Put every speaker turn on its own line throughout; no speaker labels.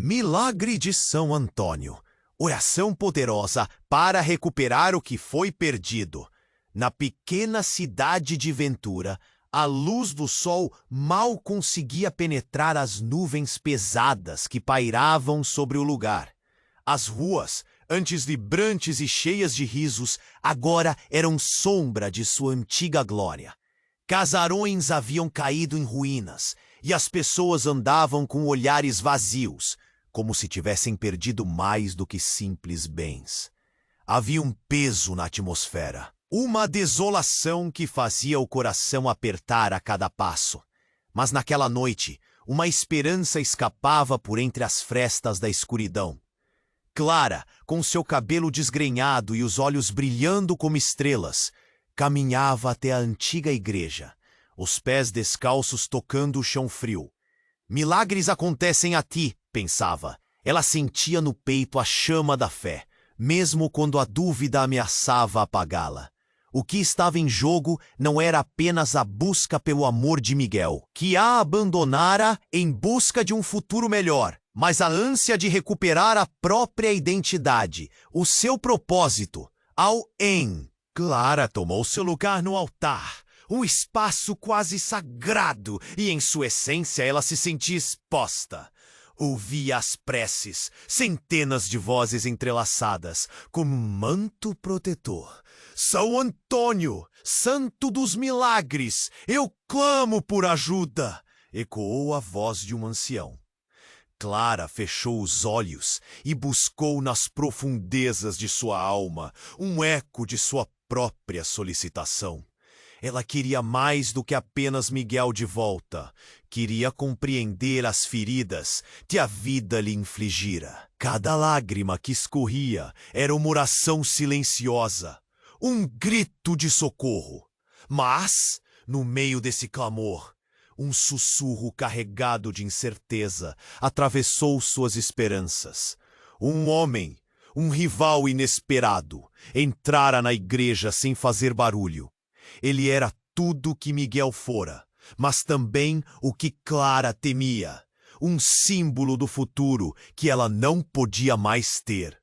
Milagre de São Antônio. Oração poderosa para recuperar o que foi perdido. Na pequena cidade de Ventura, a luz do sol mal conseguia penetrar as nuvens pesadas que pairavam sobre o lugar. As ruas, antes vibrantes e cheias de risos, agora eram sombra de sua antiga glória. Casarões haviam caído em ruínas, e as pessoas andavam com olhares vazios, como se tivessem perdido mais do que simples bens. Havia um peso na atmosfera, uma desolação que fazia o coração apertar a cada passo. Mas naquela noite, uma esperança escapava por entre as frestas da escuridão. Clara, com seu cabelo desgrenhado e os olhos brilhando como estrelas, caminhava até a antiga igreja, os pés descalços tocando o chão frio. Milagres acontecem a ti, pensava. Ela sentia no peito a chama da fé, mesmo quando a dúvida ameaçava apagá-la. O que estava em jogo não era apenas a busca pelo amor de Miguel, que a abandonara em busca de um futuro melhor, mas a ânsia de recuperar a própria identidade, o seu propósito, ao-en. Clara tomou seu lugar no altar, um espaço quase sagrado, e em sua essência ela se sentia exposta. Ouvia as preces, centenas de vozes entrelaçadas, como um manto protetor. São Antônio, santo dos milagres, eu clamo por ajuda! Ecoou a voz de um ancião. Clara fechou os olhos e buscou nas profundezas de sua alma um eco de sua própria solicitação. Ela queria mais do que apenas Miguel de volta. Queria compreender as feridas que a vida lhe infligira. Cada lágrima que escorria era uma oração silenciosa, um grito de socorro. Mas, no meio desse clamor, um sussurro carregado de incerteza atravessou suas esperanças. Um homem, um rival inesperado, entrara na igreja sem fazer barulho. Ele era tudo o que Miguel fora, mas também o que Clara temia, um símbolo do futuro que ela não podia mais ter.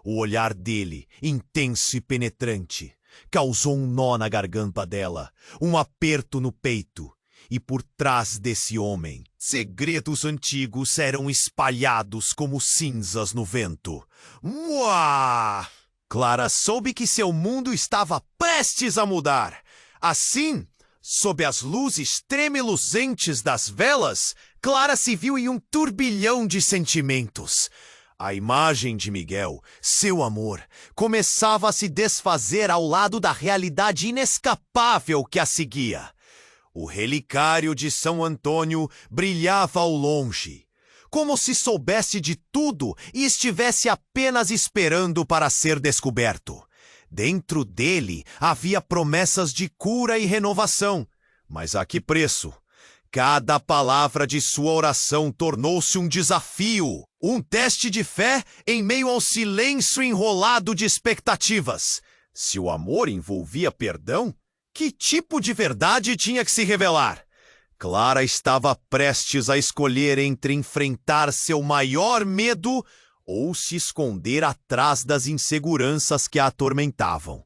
O olhar dele, intenso e penetrante, causou um nó na garganta dela, um aperto no peito. E por trás desse homem, segredos antigos eram espalhados como cinzas no vento. Uá! Clara soube que seu mundo estava prestes a mudar. Assim, sob as luzes tremuluzentes das velas, Clara se viu em um turbilhão de sentimentos. A imagem de Miguel, seu amor, começava a se desfazer ao lado da realidade inescapável que a seguia. O relicário de São Antônio brilhava ao longe, como se soubesse de tudo e estivesse apenas esperando para ser descoberto. Dentro dele havia promessas de cura e renovação, mas a que preço? Cada palavra de sua oração tornou-se um desafio, um teste de fé em meio ao silêncio enrolado de expectativas. Se o amor envolvia perdão, que tipo de verdade tinha que se revelar? Clara estava prestes a escolher entre enfrentar seu maior medo ou se esconder atrás das inseguranças que a atormentavam.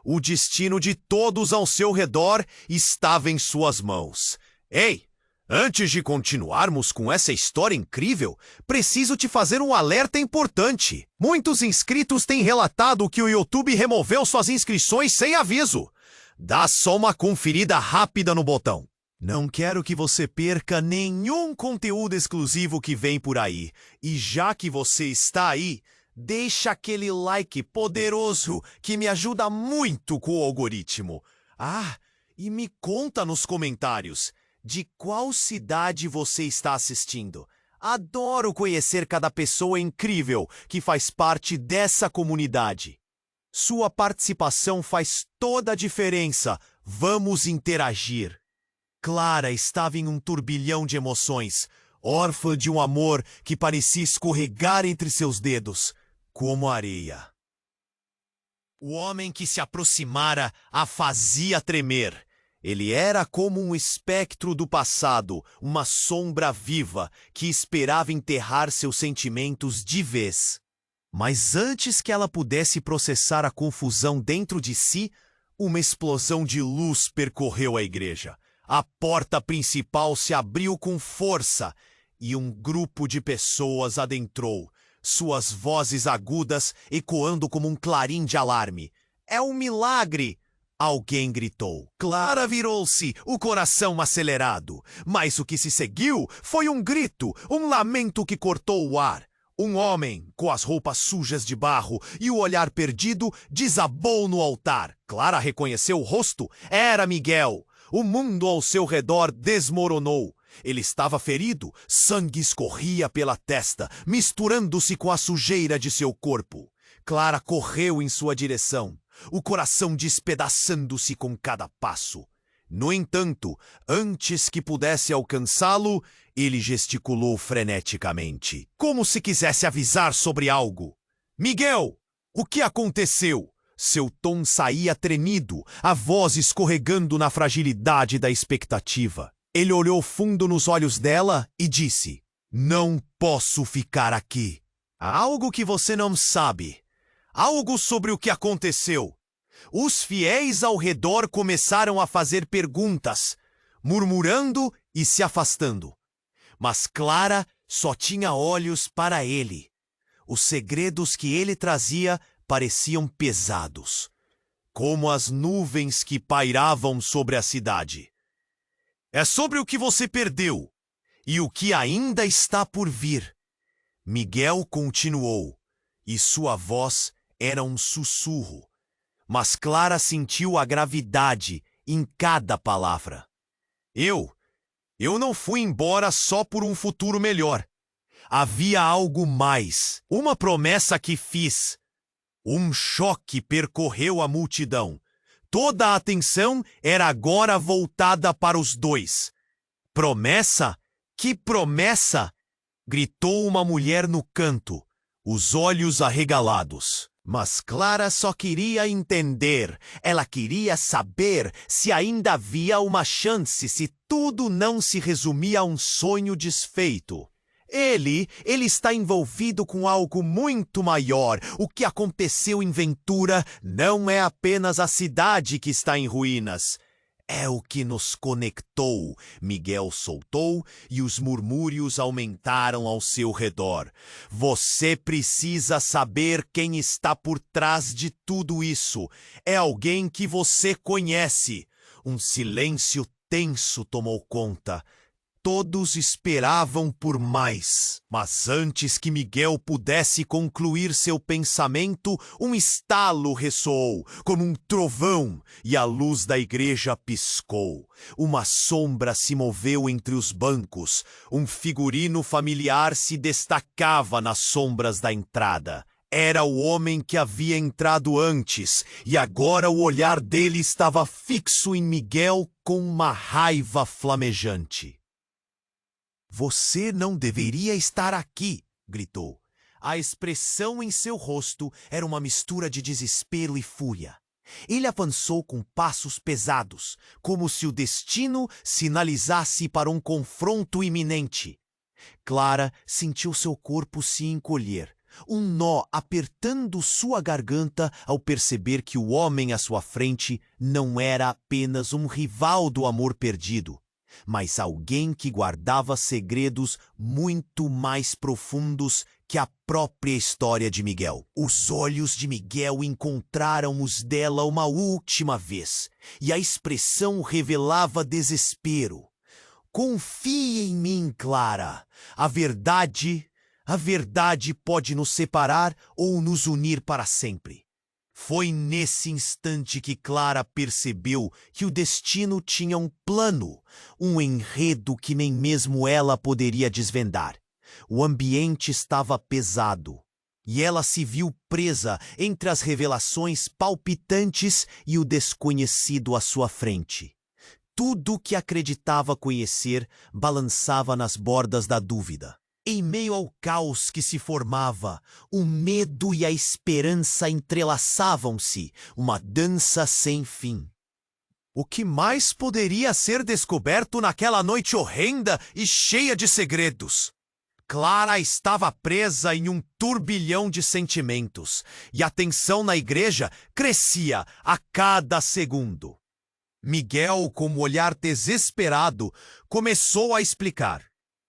O destino de todos ao seu redor estava em suas mãos. Ei, antes de continuarmos com essa história incrível, preciso te fazer um alerta importante. Muitos inscritos têm relatado que o YouTube removeu suas inscrições sem aviso. Dá só uma conferida rápida no botão. Não quero que você perca nenhum conteúdo exclusivo que vem por aí. E já que você está aí, deixa aquele like poderoso que me ajuda muito com o algoritmo. Ah, e me conta nos comentários de qual cidade você está assistindo. Adoro conhecer cada pessoa incrível que faz parte dessa comunidade. Sua participação faz toda a diferença. Vamos interagir. Clara estava em um turbilhão de emoções, órfã de um amor que parecia escorregar entre seus dedos, como areia. O homem que se aproximara a fazia tremer. Ele era como um espectro do passado, uma sombra viva que esperava enterrar seus sentimentos de vez. Mas antes que ela pudesse processar a confusão dentro de si, uma explosão de luz percorreu a igreja. A porta principal se abriu com força e um grupo de pessoas adentrou, suas vozes agudas ecoando como um clarim de alarme. "É um milagre!" Alguém gritou. Clara virou-se, o coração acelerado. Mas o que se seguiu foi um grito, um lamento que cortou o ar. Um homem, com as roupas sujas de barro e o olhar perdido, desabou no altar. Clara reconheceu o rosto. Era Miguel. O mundo ao seu redor desmoronou. Ele estava ferido, sangue escorria pela testa, misturando-se com a sujeira de seu corpo. Clara correu em sua direção, o coração despedaçando-se com cada passo. No entanto, antes que pudesse alcançá-lo, ele gesticulou freneticamente, como se quisesse avisar sobre algo. "Miguel, o que aconteceu?" Seu tom saía tremido, a voz escorregando na fragilidade da expectativa. Ele olhou fundo nos olhos dela e disse: "Não posso ficar aqui. Há algo que você não sabe. Algo sobre o que aconteceu." Os fiéis ao redor começaram a fazer perguntas, murmurando e se afastando. Mas Clara só tinha olhos para ele. Os segredos que ele trazia pareciam pesados, como as nuvens que pairavam sobre a cidade. "É sobre o que você perdeu e o que ainda está por vir." Miguel continuou, e sua voz era um sussurro. Mas Clara sentiu a gravidade em cada palavra. Eu não fui embora só por um futuro melhor. Havia algo mais, uma promessa que fiz. Um choque percorreu a multidão. Toda a atenção era agora voltada para os dois. "Promessa? Que promessa?" gritou uma mulher no canto, os olhos arregalados. Mas Clara só queria entender. Ela queria saber se ainda havia uma chance, se tudo não se resumia a um sonho desfeito. Ele está envolvido com algo muito maior. O que aconteceu em Ventura não é apenas a cidade que está em ruínas. É o que nos conectou. Miguel soltou e os murmúrios aumentaram ao seu redor. Você precisa saber quem está por trás de tudo isso. É alguém que você conhece. Um silêncio tenso tomou conta. Todos esperavam por mais, mas antes que Miguel pudesse concluir seu pensamento, um estalo ressoou, como um trovão, e a luz da igreja piscou. Uma sombra se moveu entre os bancos. Um figurino familiar se destacava nas sombras da entrada. Era o homem que havia entrado antes, e agora o olhar dele estava fixo em Miguel com uma raiva flamejante. "Você não deveria estar aqui", gritou. A expressão em seu rosto era uma mistura de desespero e fúria. Ele avançou com passos pesados, como se o destino sinalizasse para um confronto iminente. Clara sentiu seu corpo se encolher, um nó apertando sua garganta ao perceber que o homem à sua frente não era apenas um rival do amor perdido, mas alguém que guardava segredos muito mais profundos que a própria história de Miguel. Os olhos de Miguel encontraram os dela uma última vez, e a expressão revelava desespero. "Confie em mim, Clara. A verdade pode nos separar ou nos unir para sempre." Foi nesse instante que Clara percebeu que o destino tinha um plano, um enredo que nem mesmo ela poderia desvendar. O ambiente estava pesado, e ela se viu presa entre as revelações palpitantes e o desconhecido à sua frente. Tudo o que acreditava conhecer balançava nas bordas da dúvida. Em meio ao caos que se formava, o medo e a esperança entrelaçavam-se, uma dança sem fim. O que mais poderia ser descoberto naquela noite horrenda e cheia de segredos? Clara estava presa em um turbilhão de sentimentos, e a tensão na igreja crescia a cada segundo. Miguel, com um olhar desesperado, começou a explicar.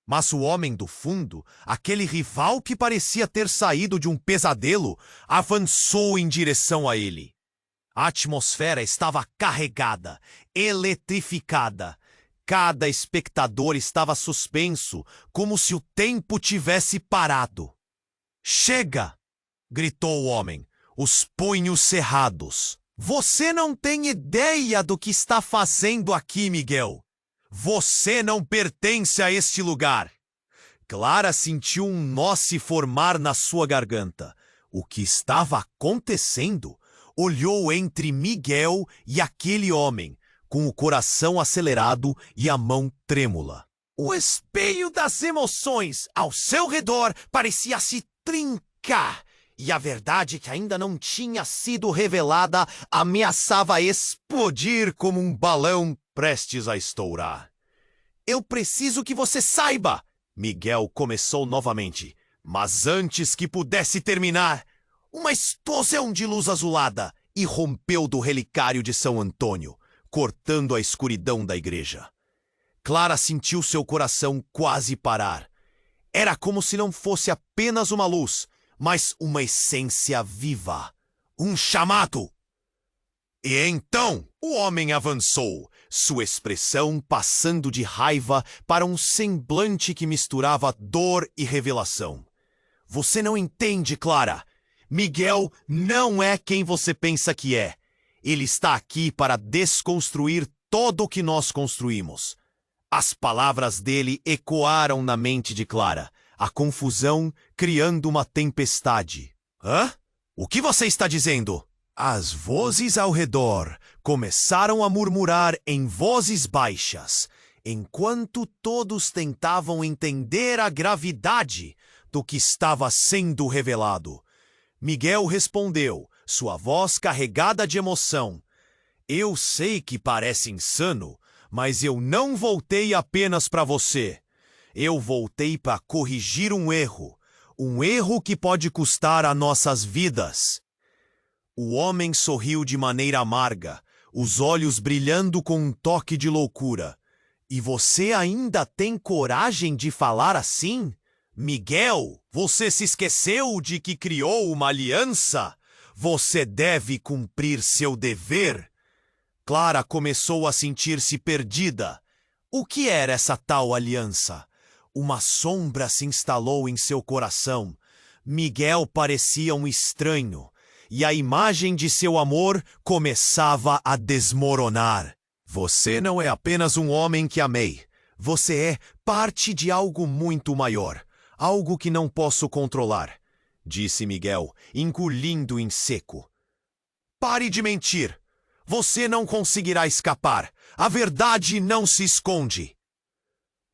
Mas o homem do fundo, aquele rival que parecia ter saído de um pesadelo, avançou em direção a ele. A atmosfera estava carregada, eletrificada. Cada espectador estava suspenso, como se o tempo tivesse parado. "Chega!" gritou o homem, os punhos cerrados. "Você não tem ideia do que está fazendo aqui, Miguel. Você não pertence a este lugar." Clara sentiu um nó se formar na sua garganta. O que estava acontecendo? Olhou entre Miguel e aquele homem, com o coração acelerado e a mão trêmula. O espelho das emoções ao seu redor parecia se trincar, e a verdade que ainda não tinha sido revelada ameaçava explodir como um balão prestes a estourar. "Eu preciso que você saiba!" Miguel começou novamente, mas antes que pudesse terminar, uma explosão de luz azulada irrompeu do relicário de São Antônio, cortando a escuridão da igreja. Clara sentiu seu coração quase parar. Era como se não fosse apenas uma luz, mas uma essência viva. Um chamado! E então o homem avançou, sua expressão passando de raiva para um semblante que misturava dor e revelação. "Você não entende, Clara. Miguel não é quem você pensa que é. Ele está aqui para desconstruir todo o que nós construímos." As palavras dele ecoaram na mente de Clara, a confusão criando uma tempestade. "Hã? O que você está dizendo?" As vozes ao redor começaram a murmurar em vozes baixas, enquanto todos tentavam entender a gravidade do que estava sendo revelado. Miguel respondeu, sua voz carregada de emoção. "Eu sei que parece insano, mas eu não voltei apenas para você. Eu voltei para corrigir um erro que pode custar a nossas vidas." O homem sorriu de maneira amarga, os olhos brilhando com um toque de loucura. "E você ainda tem coragem de falar assim? Miguel, você se esqueceu de que criou uma aliança? Você deve cumprir seu dever." Clara começou a sentir-se perdida. O que era essa tal aliança? Uma sombra se instalou em seu coração. Miguel parecia um estranho, e a imagem de seu amor começava a desmoronar. "Você não é apenas um homem que amei. Você é parte de algo muito maior, algo que não posso controlar", disse Miguel, engolindo em seco. "Pare de mentir. Você não conseguirá escapar. A verdade não se esconde."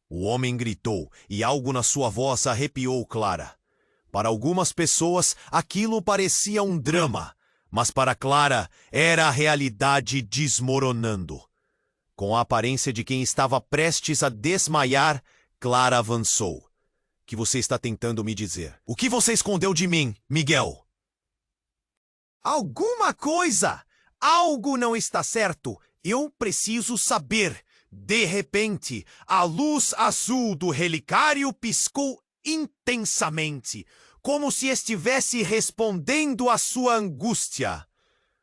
O homem gritou, e algo na sua voz arrepiou Clara. Para algumas pessoas, aquilo parecia um drama, mas para Clara era a realidade desmoronando. Com a aparência de quem estava prestes a desmaiar, Clara avançou. "O que você está tentando me dizer? O que você escondeu de mim, Miguel?" "Alguma coisa! Algo não está certo. Eu preciso saber." De repente, a luz azul do relicário piscou intensamente, como se estivesse respondendo à sua angústia.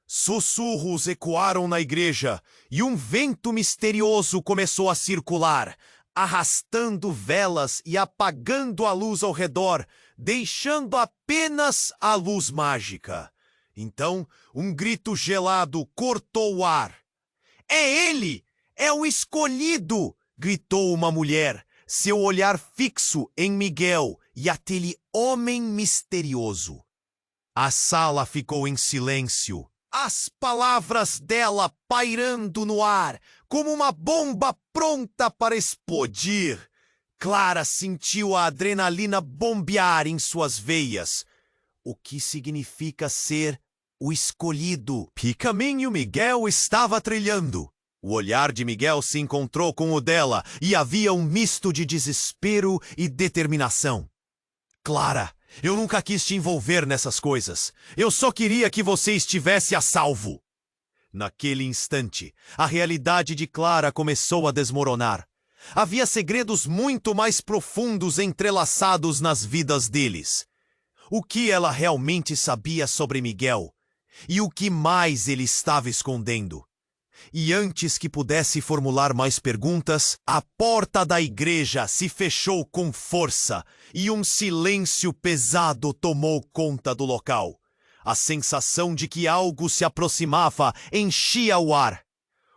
Sussurros ecoaram na igreja e um vento misterioso começou a circular, arrastando velas e apagando a luz ao redor, deixando apenas a luz mágica. Então, um grito gelado cortou o ar. "É ele! É o escolhido!" gritou uma mulher, seu olhar fixo em Miguel e aquele homem misterioso. A sala ficou em silêncio, as palavras dela pairando no ar, como uma bomba pronta para explodir. Clara sentiu a adrenalina bombear em suas veias. O que significa ser o escolhido? Que caminho Miguel estava trilhando? O olhar de Miguel se encontrou com o dela e havia um misto de desespero e determinação. Clara, eu nunca quis te envolver nessas coisas. Eu só queria que você estivesse a salvo. Naquele instante, a realidade de Clara começou a desmoronar. Havia segredos muito mais profundos entrelaçados nas vidas deles. O que ela realmente sabia sobre Miguel? E o que mais ele estava escondendo? E antes que pudesse formular mais perguntas, a porta da igreja se fechou com força e um silêncio pesado tomou conta do local. A sensação de que algo se aproximava enchia o ar.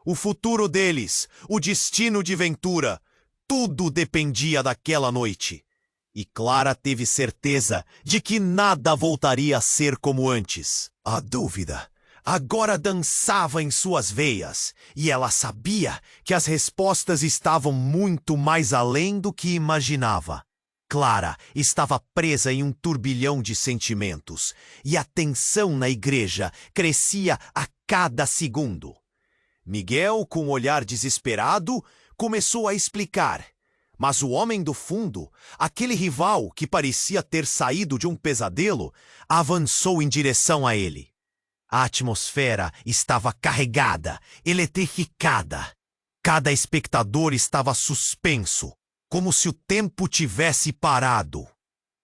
O futuro deles, o destino de Ventura, tudo dependia daquela noite. E Clara teve certeza de que nada voltaria a ser como antes. A dúvida agora dançava em suas veias, e ela sabia que as respostas estavam muito mais além do que imaginava. Clara estava presa em um turbilhão de sentimentos, e a tensão na igreja crescia a cada segundo. Miguel, com um olhar desesperado, começou a explicar. Mas o homem do fundo, aquele rival que parecia ter saído de um pesadelo, avançou em direção a ele. A atmosfera estava carregada, eletrificada. Cada espectador estava suspenso, como se o tempo tivesse parado.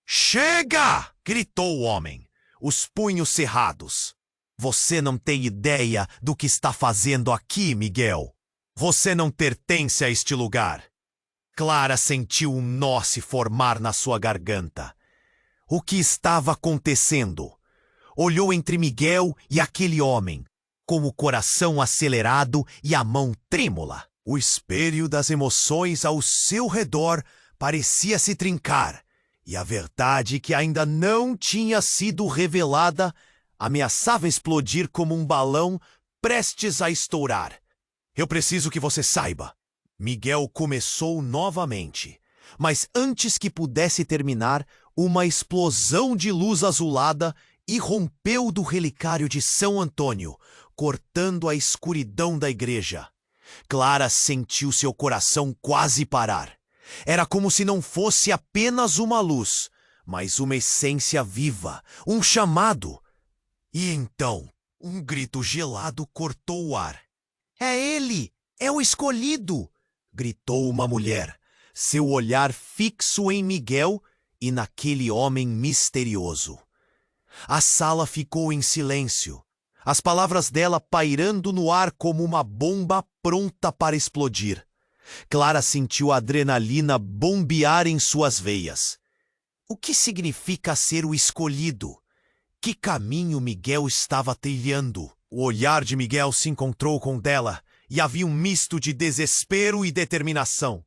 "Chega!" gritou o homem, os punhos cerrados. "Você não tem ideia do que está fazendo aqui, Miguel. Você não pertence a este lugar." Clara sentiu um nó se formar na sua garganta. O que estava acontecendo? Olhou entre Miguel e aquele homem, com o coração acelerado e a mão trêmula. O espelho das emoções ao seu redor parecia se trincar, e a verdade que ainda não tinha sido revelada ameaçava explodir como um balão prestes a estourar. "Eu preciso que você saiba." Miguel começou novamente, mas antes que pudesse terminar, uma explosão de luz azulada irrompeu do relicário de São Antônio, cortando a escuridão da igreja. Clara sentiu seu coração quase parar. Era como se não fosse apenas uma luz, mas uma essência viva, um chamado. E então, um grito gelado cortou o ar. "É ele! É o escolhido!" gritou uma mulher, seu olhar fixo em Miguel e naquele homem misterioso. A sala ficou em silêncio, as palavras dela pairando no ar como uma bomba pronta para explodir. Clara sentiu a adrenalina bombear em suas veias. O que significa ser o escolhido? Que caminho Miguel estava trilhando? O olhar de Miguel se encontrou com o dela, e havia um misto de desespero e determinação.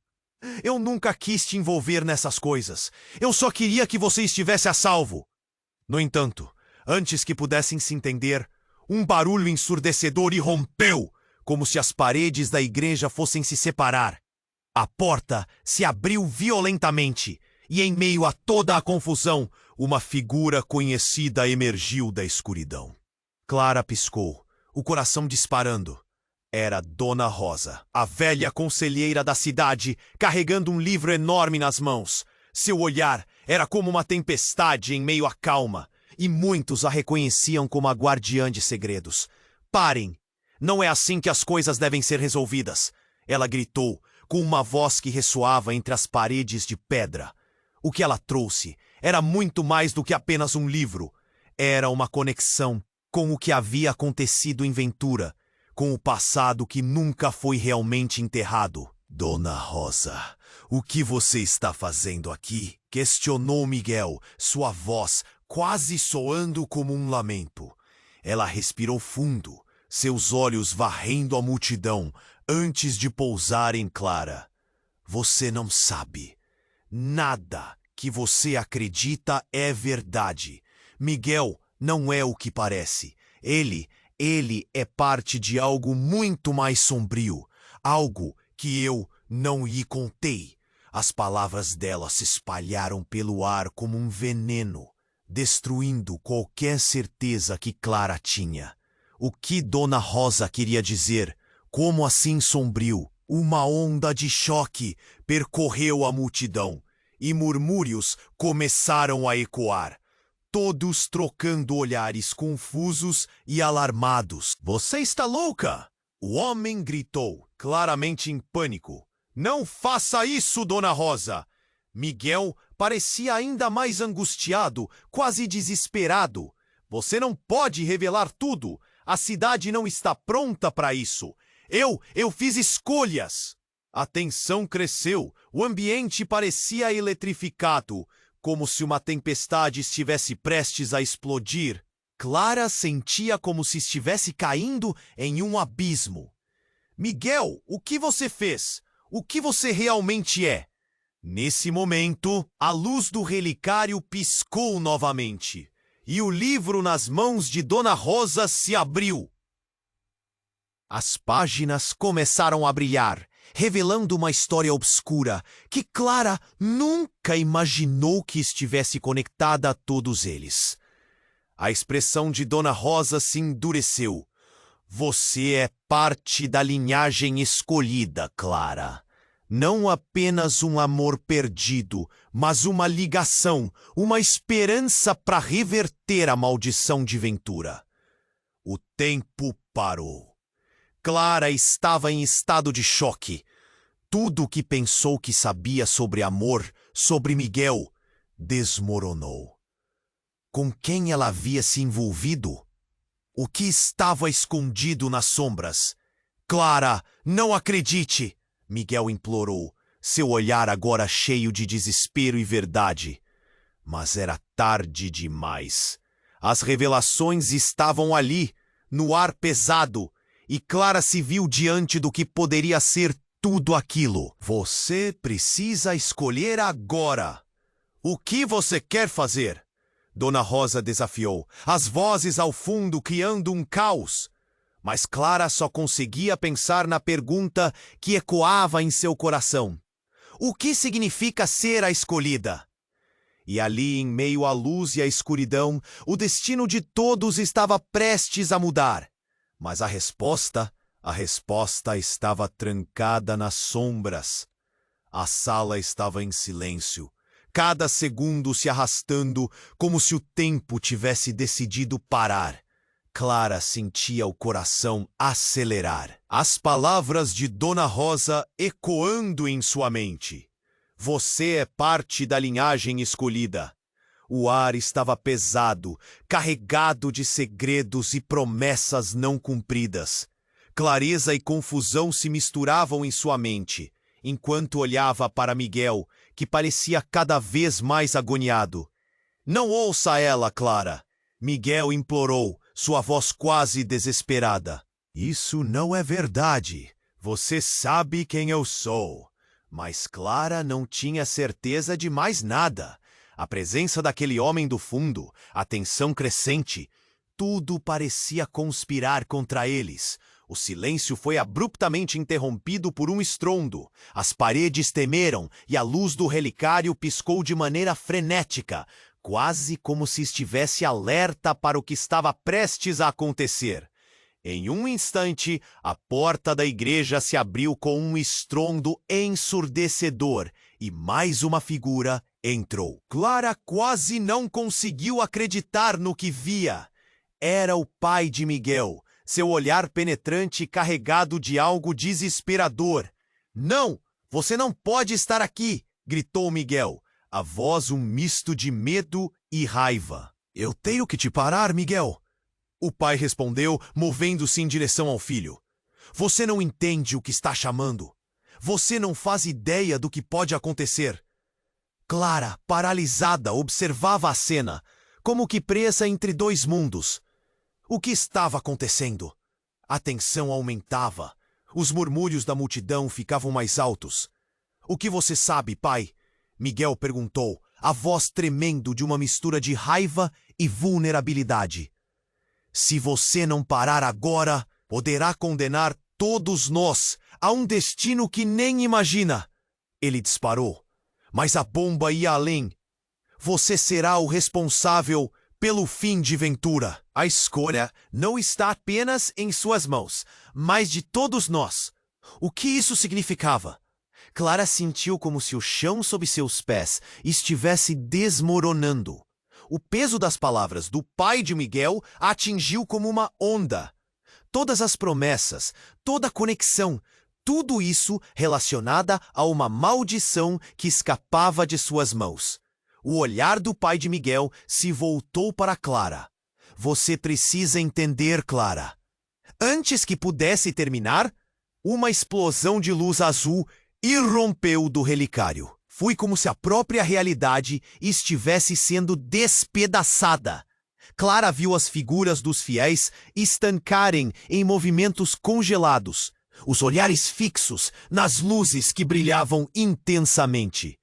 "Eu nunca quis te envolver nessas coisas. Eu só queria que você estivesse a salvo." No entanto, antes que pudessem se entender, um barulho ensurdecedor irrompeu, como se as paredes da igreja fossem se separar. A porta se abriu violentamente, e em meio a toda a confusão, uma figura conhecida emergiu da escuridão. Clara piscou, o coração disparando. Era Dona Rosa, a velha conselheira da cidade, carregando um livro enorme nas mãos. Seu olhar era como uma tempestade em meio à calma, e muitos a reconheciam como a guardiã de segredos. "Parem! Não é assim que as coisas devem ser resolvidas!" Ela gritou, com uma voz que ressoava entre as paredes de pedra. O que ela trouxe era muito mais do que apenas um livro. Era uma conexão com o que havia acontecido em Ventura, com o passado que nunca foi realmente enterrado. "Dona Rosa, o que você está fazendo aqui?" questionou Miguel, sua voz quase soando como um lamento. Ela respirou fundo, seus olhos varrendo a multidão, antes de pousar em Clara. "Você não sabe. Nada que você acredita é verdade. Miguel não é o que parece. Ele é parte de algo muito mais sombrio, algo que eu não lhe contei." As palavras dela se espalharam pelo ar como um veneno, destruindo qualquer certeza que Clara tinha. O que Dona Rosa queria dizer? Como assim sombrio? Uma onda de choque percorreu a multidão e murmúrios começaram a ecoar, todos trocando olhares confusos e alarmados. Você está louca? O homem gritou, claramente em pânico. Não faça isso, Dona Rosa! Miguel parecia ainda mais angustiado, quase desesperado. Você não pode revelar tudo. A cidade não está pronta para isso. Eu fiz escolhas. A tensão cresceu. O ambiente parecia eletrificado, como se uma tempestade estivesse prestes a explodir. Clara sentia como se estivesse caindo em um abismo. Miguel, o que você fez? O que você realmente é? Nesse momento, a luz do relicário piscou novamente, e o livro nas mãos de Dona Rosa se abriu. As páginas começaram a brilhar, revelando uma história obscura que Clara nunca imaginou que estivesse conectada a todos eles. A expressão de Dona Rosa se endureceu. Você é parte da linhagem escolhida, Clara. Não apenas um amor perdido, mas uma ligação, uma esperança para reverter a maldição de Ventura. O tempo parou. Clara estava em estado de choque. Tudo o que pensou que sabia sobre amor, sobre Miguel, desmoronou. Com quem ela havia se envolvido? O que estava escondido nas sombras? Clara, não acredite! Miguel implorou, seu olhar agora cheio de desespero e verdade. Mas era tarde demais. As revelações estavam ali, no ar pesado, e Clara se viu diante do que poderia ser tudo aquilo. Você precisa escolher agora. O que você quer fazer? Dona Rosa desafiou, as vozes ao fundo criando um caos. Mas Clara só conseguia pensar na pergunta que ecoava em seu coração. O que significa ser a escolhida? E ali, em meio à luz e à escuridão, o destino de todos estava prestes a mudar. Mas a resposta estava trancada nas sombras. A sala estava em silêncio, cada segundo se arrastando como se o tempo tivesse decidido parar. Clara sentia o coração acelerar. As palavras de Dona Rosa ecoando em sua mente. Você é parte da linhagem escolhida. O ar estava pesado, carregado de segredos e promessas não cumpridas. Clareza e confusão se misturavam em sua mente, enquanto olhava para Miguel, que parecia cada vez mais agoniado. Não ouça ela, Clara! Miguel implorou, sua voz quase desesperada. Isso não é verdade. Você sabe quem eu sou. Mas Clara não tinha certeza de mais nada. A presença daquele homem do fundo, a tensão crescente, tudo parecia conspirar contra eles. O silêncio foi abruptamente interrompido por um estrondo. As paredes tremeram e a luz do relicário piscou de maneira frenética, quase como se estivesse alerta para o que estava prestes a acontecer. Em um instante, a porta da igreja se abriu com um estrondo ensurdecedor e mais uma figura entrou. Clara quase não conseguiu acreditar no que via. Era o pai de Miguel, seu olhar penetrante carregado de algo desesperador. Não, você não pode estar aqui, gritou Miguel, a voz um misto de medo e raiva. Eu tenho que te parar, Miguel. O pai respondeu, movendo-se em direção ao filho. Você não entende o que está chamando. Você não faz ideia do que pode acontecer. Clara, paralisada, observava a cena, como que presa entre dois mundos. O que estava acontecendo? A tensão aumentava. Os murmúrios da multidão ficavam mais altos. O que você sabe, pai? Miguel perguntou, a voz tremendo de uma mistura de raiva e vulnerabilidade. Se você não parar agora, poderá condenar todos nós a um destino que nem imagina. Ele disparou, mas a bomba ia além. Você será o responsável pelo fim de Ventura. A escolha não está apenas em suas mãos, mas de todos nós. O que isso significava? Clara sentiu como se o chão sob seus pés estivesse desmoronando. O peso das palavras do pai de Miguel a atingiu como uma onda. Todas as promessas, toda a conexão, tudo isso relacionada a uma maldição que escapava de suas mãos. O olhar do pai de Miguel se voltou para Clara. Você precisa entender, Clara. Antes que pudesse terminar, uma explosão de luz azul irrompeu do relicário. Foi como se a própria realidade estivesse sendo despedaçada. Clara viu as figuras dos fiéis estancarem em movimentos congelados, os olhares fixos nas luzes que brilhavam intensamente.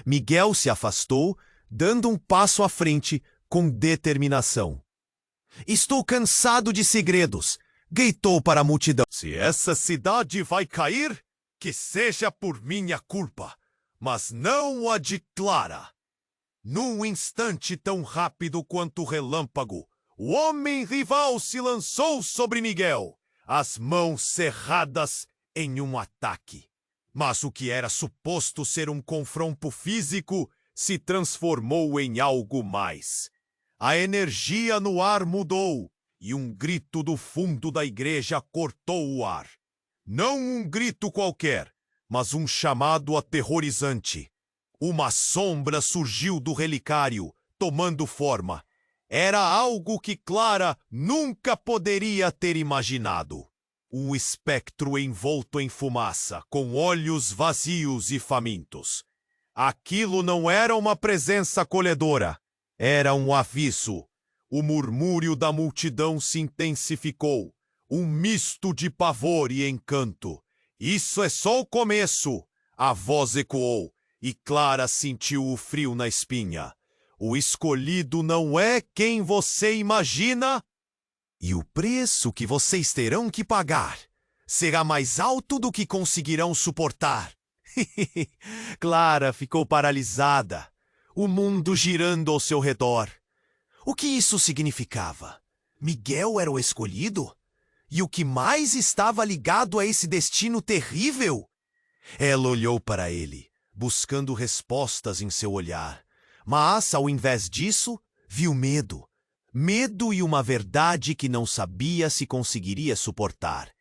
Miguel se afastou, dando um passo à frente com determinação. Estou cansado de segredos, gritou para a multidão. Se essa cidade vai cair, que seja por minha culpa, mas não a de Clara. Num instante tão rápido quanto o relâmpago, o homem rival se lançou sobre Miguel, as mãos cerradas em um ataque. Mas o que era suposto ser um confronto físico se transformou em algo mais. A energia no ar mudou e um grito do fundo da igreja cortou o ar. Não um grito qualquer, mas um chamado aterrorizante. Uma sombra surgiu do relicário, tomando forma. Era algo que Clara nunca poderia ter imaginado. Um espectro envolto em fumaça, com olhos vazios e famintos. Aquilo não era uma presença acolhedora, era um aviso. O murmúrio da multidão se intensificou, um misto de pavor e encanto. Isso é só o começo, a voz ecoou, e Clara sentiu o frio na espinha. O escolhido não é quem você imagina, e o preço que vocês terão que pagar será mais alto do que conseguirão suportar. Clara ficou paralisada, o mundo girando ao seu redor. O que isso significava? Miguel era o escolhido? E o que mais estava ligado a esse destino terrível? Ela olhou para ele, buscando respostas em seu olhar. Mas, ao invés disso, viu medo. Medo e uma verdade que não sabia se conseguiria suportar.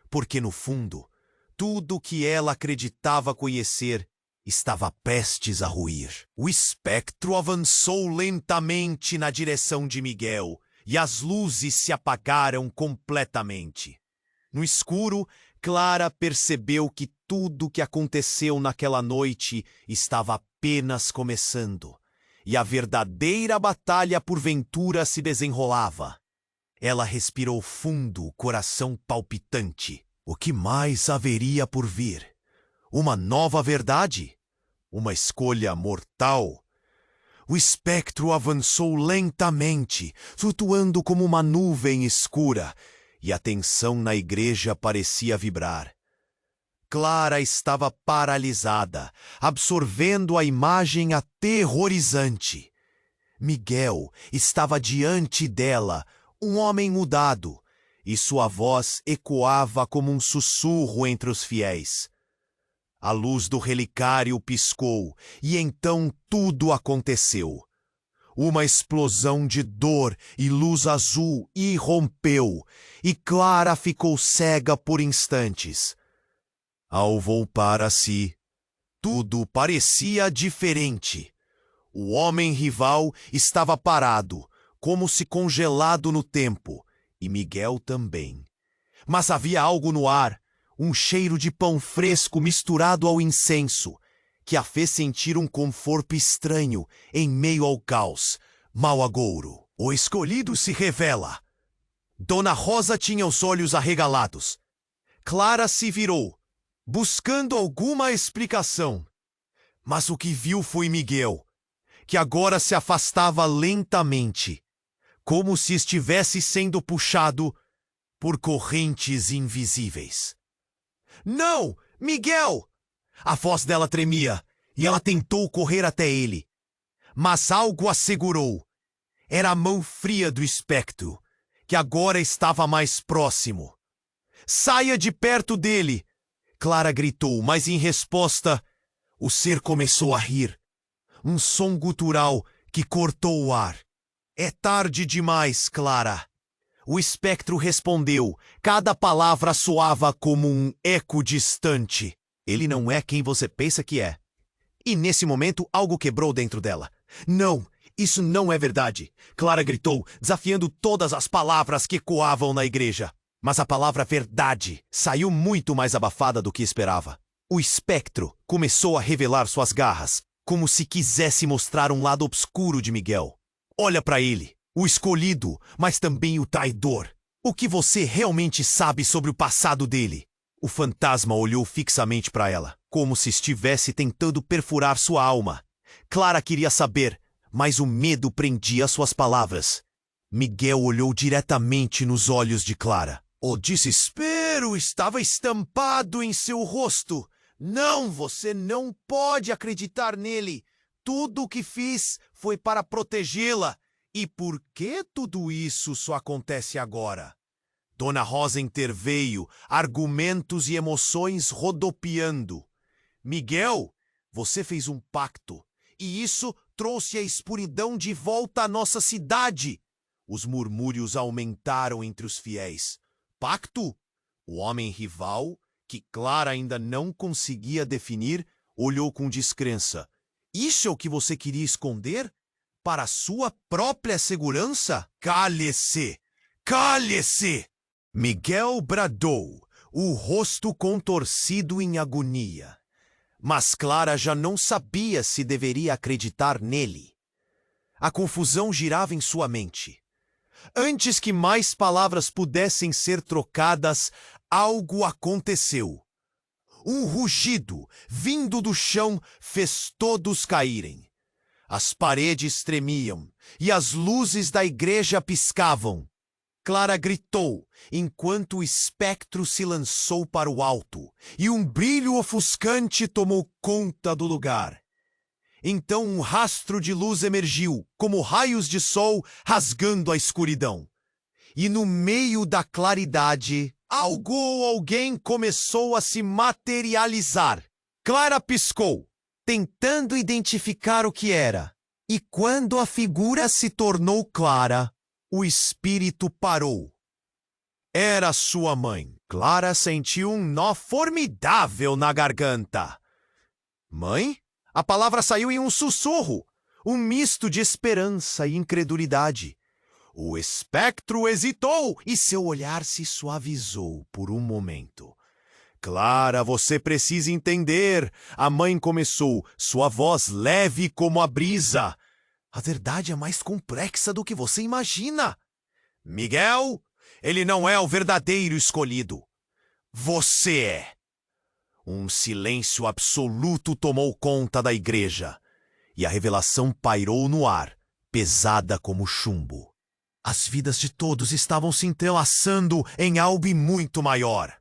Porque, no fundo, tudo que ela acreditava conhecer estava prestes a ruir. O espectro avançou lentamente na direção de Miguel e as luzes se apagaram completamente. No escuro, Clara percebeu que tudo o que aconteceu naquela noite estava apenas começando. E a verdadeira batalha por Ventura se desenrolava. Ela respirou fundo, o coração palpitante. O que mais haveria por vir? Uma nova verdade? Uma escolha mortal? O espectro avançou lentamente, flutuando como uma nuvem escura, e a tensão na igreja parecia vibrar. Clara estava paralisada, absorvendo a imagem aterrorizante. Miguel estava diante dela, um homem mudado, e sua voz ecoava como um sussurro entre os fiéis. A luz do relicário piscou, e então tudo aconteceu. Uma explosão de dor e luz azul irrompeu, e Clara ficou cega por instantes. Ao voltar a si, tudo parecia diferente. O homem rival estava parado, como se congelado no tempo, e Miguel também. Mas havia algo no ar, um cheiro de pão fresco misturado ao incenso, que a fez sentir um conforto estranho em meio ao caos. Mau agouro, o escolhido se revela. Dona Rosa tinha os olhos arregalados. Clara se virou, buscando alguma explicação. Mas o que viu foi Miguel, que agora se afastava lentamente, como se estivesse sendo puxado por correntes invisíveis. Não! Miguel! A voz dela tremia, e ela tentou correr até ele. Mas algo a segurou. Era a mão fria do espectro, que agora estava mais próximo. Saia de perto dele! Clara gritou, mas em resposta, o ser começou a rir. Um som gutural que cortou o ar. É tarde demais, Clara. O espectro respondeu. Cada palavra soava como um eco distante. Ele não é quem você pensa que é. E nesse momento algo quebrou dentro dela. Não, isso não é verdade. Clara gritou, desafiando todas as palavras que ecoavam na igreja. Mas a palavra verdade saiu muito mais abafada do que esperava. O espectro começou a revelar suas garras, como se quisesse mostrar um lado obscuro de Miguel. Olha para ele, o escolhido, mas também o traidor. O que você realmente sabe sobre o passado dele? O fantasma olhou fixamente para ela, como se estivesse tentando perfurar sua alma. Clara queria saber, mas o medo prendia suas palavras. Miguel olhou diretamente nos olhos de Clara. O desespero estava estampado em seu rosto. Não, você não pode acreditar nele. Tudo o que fiz foi para protegê-la. E por que tudo isso só acontece agora? Dona Rosa interveio, argumentos e emoções rodopiando. Miguel, você fez um pacto, e isso trouxe a escuridão de volta à nossa cidade. Os murmúrios aumentaram entre os fiéis. Pacto? O homem rival, que Clara ainda não conseguia definir, olhou com descrença. Isso é o que você queria esconder? Para sua própria segurança? Cale-se! Cale-se! Miguel bradou, o rosto contorcido em agonia. Mas Clara já não sabia se deveria acreditar nele. A confusão girava em sua mente. Antes que mais palavras pudessem ser trocadas, algo aconteceu. Um rugido, vindo do chão, fez todos caírem. As paredes tremiam e as luzes da igreja piscavam. Clara gritou, enquanto o espectro se lançou para o alto, e um brilho ofuscante tomou conta do lugar. Então um rastro de luz emergiu, como raios de sol rasgando a escuridão. E no meio da claridade, algo ou alguém começou a se materializar. Clara piscou, tentando identificar o que era. E quando a figura se tornou clara, o espírito parou. Era sua mãe. Clara sentiu um nó formidável na garganta. Mãe? A palavra saiu em um sussurro, um misto de esperança e incredulidade. O espectro hesitou e seu olhar se suavizou por um momento. Clara, você precisa entender. A mãe começou, sua voz leve como a brisa. A verdade é mais complexa do que você imagina. Miguel, ele não é o verdadeiro escolhido. Você é. Um silêncio absoluto tomou conta da igreja, e a revelação pairou no ar, pesada como chumbo. As vidas de todos estavam se entrelaçando em algo muito maior.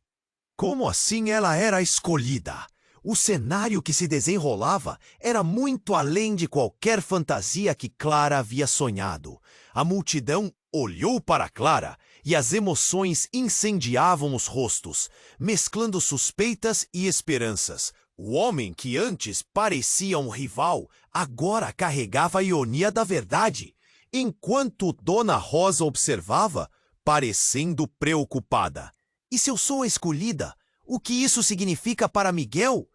Como assim ela era a escolhida? O cenário que se desenrolava era muito além de qualquer fantasia que Clara havia sonhado. A multidão olhou para Clara e as emoções incendiavam os rostos, mesclando suspeitas e esperanças. O homem que antes parecia um rival, agora carregava a ironia da verdade, enquanto Dona Rosa observava, parecendo preocupada. E se eu sou a escolhida, o que isso significa para Miguel?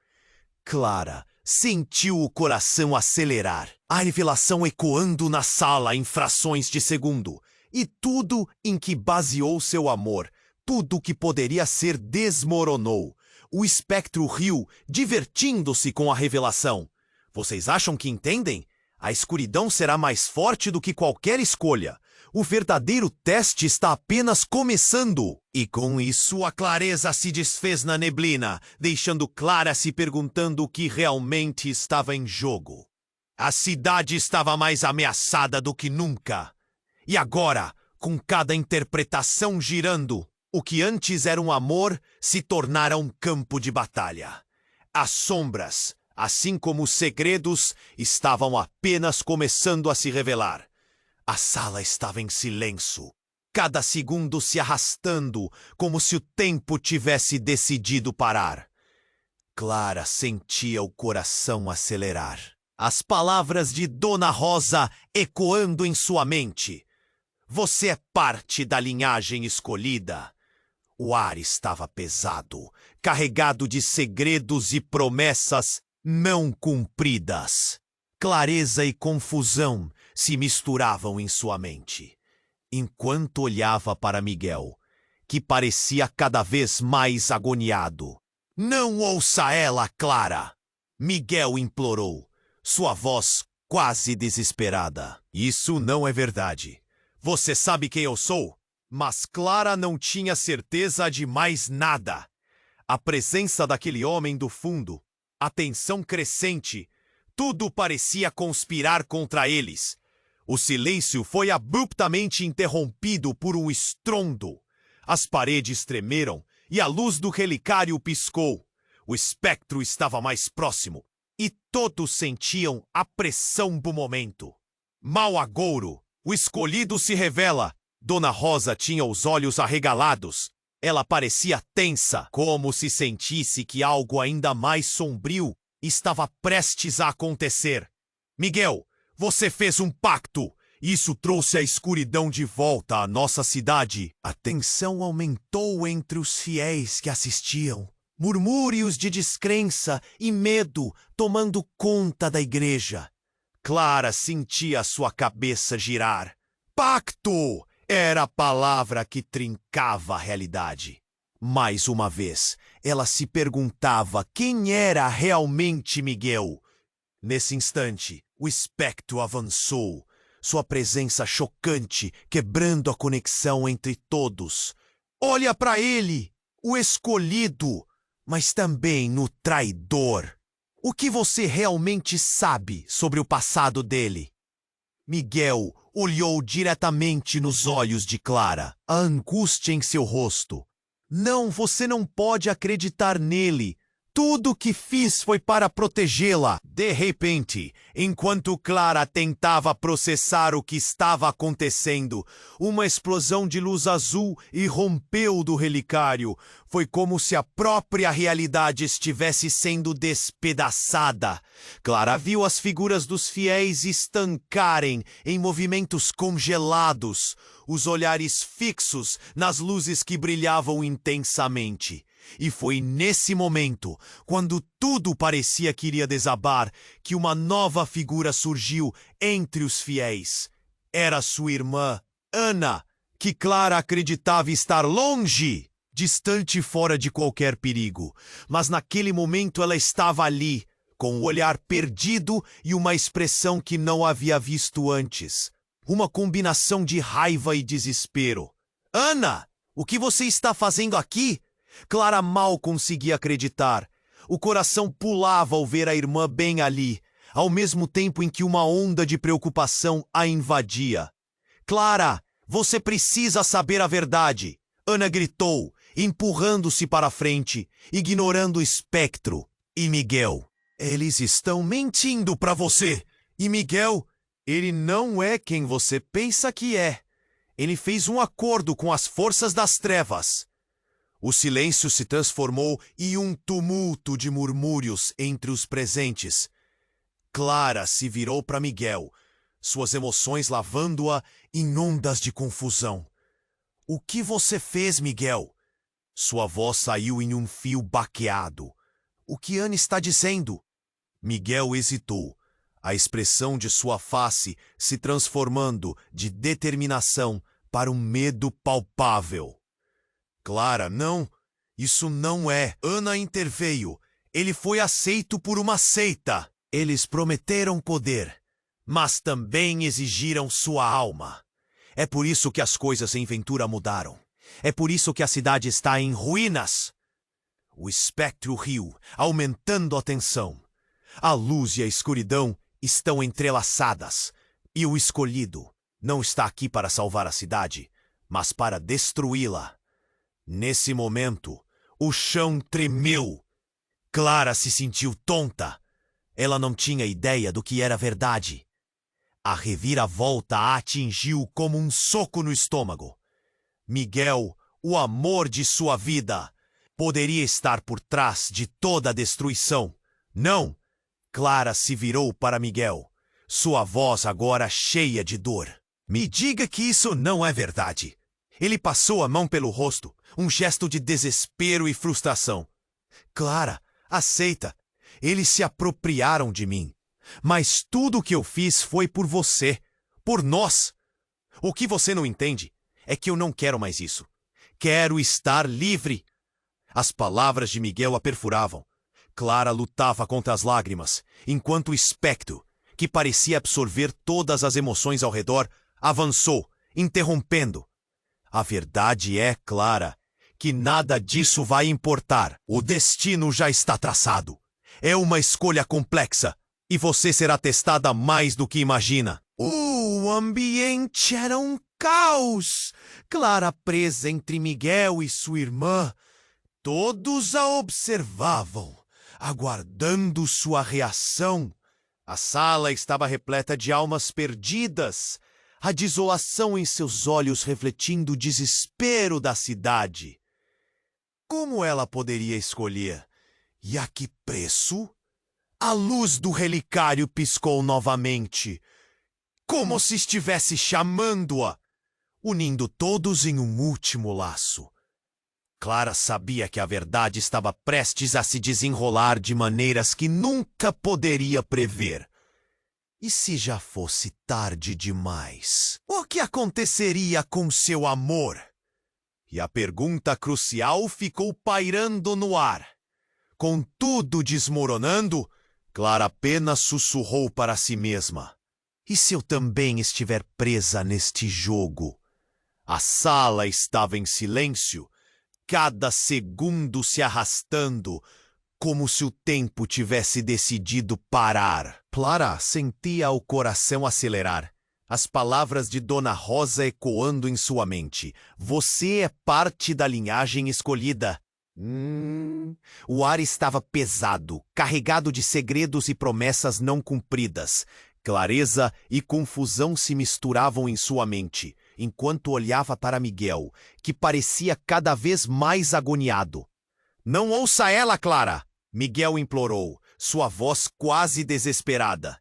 Clara sentiu o coração acelerar, a revelação ecoando na sala em frações de segundo. E tudo em que baseou seu amor, tudo que poderia ser, desmoronou. O espectro riu, divertindo-se com a revelação. Vocês acham que entendem? A escuridão será mais forte do que qualquer escolha. O verdadeiro teste está apenas começando. E com isso a clareza se desfez na neblina, deixando Clara se perguntando o que realmente estava em jogo. A cidade estava mais ameaçada do que nunca. E agora, com cada interpretação girando, o que antes era um amor se tornara um campo de batalha. As sombras, assim como os segredos, estavam apenas começando a se revelar. A sala estava em silêncio, cada segundo se arrastando como se o tempo tivesse decidido parar. Clara sentia o coração acelerar. As palavras de Dona Rosa ecoando em sua mente. Você é parte da linhagem escolhida. O ar estava pesado, carregado de segredos e promessas não cumpridas. Clareza e confusão se misturavam em sua mente, enquanto olhava para Miguel, que parecia cada vez mais agoniado. Não ouça ela, Clara! Miguel implorou, sua voz quase desesperada. Isso não é verdade. Você sabe quem eu sou? Mas Clara não tinha certeza de mais nada. A presença daquele homem do fundo, a tensão crescente, tudo parecia conspirar contra eles. O silêncio foi abruptamente interrompido por um estrondo. As paredes tremeram e a luz do relicário piscou. O espectro estava mais próximo e todos sentiam a pressão do momento. Mau agouro, o escolhido se revela. Dona Rosa tinha os olhos arregalados. Ela parecia tensa, como se sentisse que algo ainda mais sombrio estava prestes a acontecer. Miguel, você fez um pacto. Isso trouxe a escuridão de volta à nossa cidade. A tensão aumentou entre os fiéis que assistiam. Murmúrios de descrença e medo tomando conta da igreja. Clara sentia sua cabeça girar. Pacto! Era a palavra que trincava a realidade. Mais uma vez, ela se perguntava quem era realmente Miguel. Nesse instante, o espectro avançou, sua presença chocante, quebrando a conexão entre todos. Olha para ele, o escolhido, mas também no traidor. O que você realmente sabe sobre o passado dele? Miguel olhou diretamente nos olhos de Clara, a angústia em seu rosto. Não, você não pode acreditar nele. Tudo o que fiz foi para protegê-la. De repente, enquanto Clara tentava processar o que estava acontecendo, uma explosão de luz azul irrompeu do relicário. Foi como se a própria realidade estivesse sendo despedaçada. Clara viu as figuras dos fiéis estancarem em movimentos congelados, os olhares fixos nas luzes que brilhavam intensamente. E foi nesse momento, quando tudo parecia que iria desabar, que uma nova figura surgiu entre os fiéis. Era sua irmã, Ana, que Clara acreditava estar longe, distante fora de qualquer perigo. Mas naquele momento ela estava ali, com o olhar perdido e uma expressão que não havia visto antes. Uma combinação de raiva e desespero. Ana, o que você está fazendo aqui? Clara mal conseguia acreditar. O coração pulava ao ver a irmã bem ali, ao mesmo tempo em que uma onda de preocupação a invadia. Clara, você precisa saber a verdade, Ana gritou, empurrando-se para a frente, ignorando o espectro. E Miguel? Eles estão mentindo para você. E Miguel, ele não é quem você pensa que é. Ele fez um acordo com as forças das trevas. O silêncio se transformou em um tumulto de murmúrios entre os presentes. Clara se virou para Miguel, suas emoções lavando-a em ondas de confusão. O que você fez, Miguel? Sua voz saiu em um fio baqueado. O que Ana está dizendo? Miguel hesitou, a expressão de sua face se transformando de determinação para um medo palpável. Clara, não. Isso não é. Ana interveio. Ele foi aceito por uma seita. Eles prometeram poder, mas também exigiram sua alma. É por isso que as coisas em Ventura mudaram. É por isso que a cidade está em ruínas. O espectro riu, aumentando a tensão. A luz e a escuridão estão entrelaçadas. E o escolhido não está aqui para salvar a cidade, mas para destruí-la. Nesse momento, o chão tremeu. Clara se sentiu tonta. Ela não tinha ideia do que era verdade. A reviravolta a atingiu como um soco no estômago. Miguel, o amor de sua vida, poderia estar por trás de toda a destruição. Não! Clara se virou para Miguel, sua voz agora cheia de dor. Me diga que isso não é verdade. Ele passou a mão pelo rosto, um gesto de desespero e frustração. Clara, aceita. Eles se apropriaram de mim. Mas tudo o que eu fiz foi por você, por nós. O que você não entende é que eu não quero mais isso. Quero estar livre. As palavras de Miguel a perfuravam. Clara lutava contra as lágrimas, enquanto o espectro, que parecia absorver todas as emoções ao redor, avançou, interrompendo. A verdade é, Clara, que nada disso vai importar. O destino já está traçado. É uma escolha complexa, e você será testada mais do que imagina. O ambiente era um caos. Clara presa entre Miguel e sua irmã. Todos a observavam, aguardando sua reação. A sala estava repleta de almas perdidas, a desolação em seus olhos refletindo o desespero da cidade. Como ela poderia escolher? E a que preço? A luz do relicário piscou novamente, como se estivesse chamando-a, unindo todos em um último laço. Clara sabia que a verdade estava prestes a se desenrolar de maneiras que nunca poderia prever. E se já fosse tarde demais? O que aconteceria com seu amor? E a pergunta crucial ficou pairando no ar. Com tudo desmoronando, Clara apenas sussurrou para si mesma. E se eu também estiver presa neste jogo? A sala estava em silêncio, cada segundo se arrastando, como se o tempo tivesse decidido parar. Clara sentia o coração acelerar, as palavras de Dona Rosa ecoando em sua mente. Você é parte da linhagem escolhida. O ar estava pesado, carregado de segredos e promessas não cumpridas. Clareza e confusão se misturavam em sua mente, enquanto olhava para Miguel, que parecia cada vez mais agoniado. Não ouça ela, Clara! Miguel implorou, sua voz quase desesperada.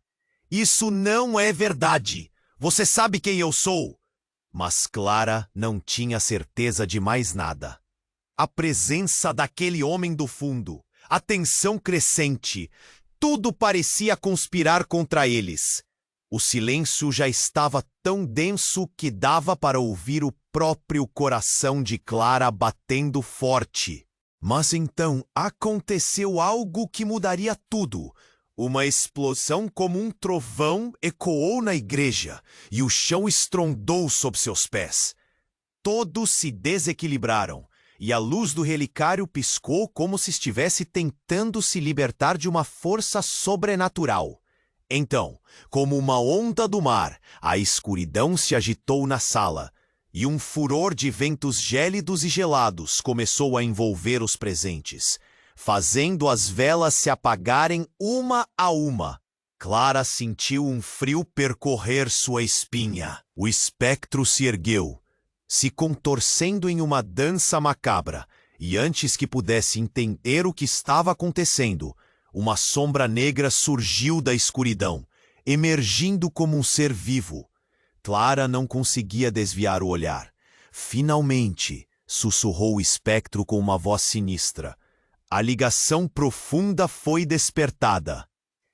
Isso não é verdade! Você sabe quem eu sou! Mas Clara não tinha certeza de mais nada. A presença daquele homem do fundo, a tensão crescente, tudo parecia conspirar contra eles. O silêncio já estava tão denso que dava para ouvir o próprio coração de Clara batendo forte. Mas então aconteceu algo que mudaria tudo. Uma explosão como um trovão ecoou na igreja e o chão estrondou sob seus pés. Todos se desequilibraram e a luz do relicário piscou como se estivesse tentando se libertar de uma força sobrenatural. Então, como uma onda do mar, a escuridão se agitou na sala, e um furor de ventos gélidos e gelados começou a envolver os presentes, fazendo as velas se apagarem uma a uma. Clara sentiu um frio percorrer sua espinha. O espectro se ergueu, se contorcendo em uma dança macabra, e antes que pudesse entender o que estava acontecendo, uma sombra negra surgiu da escuridão, emergindo como um ser vivo. Clara não conseguia desviar o olhar. Finalmente, sussurrou o espectro com uma voz sinistra. A ligação profunda foi despertada.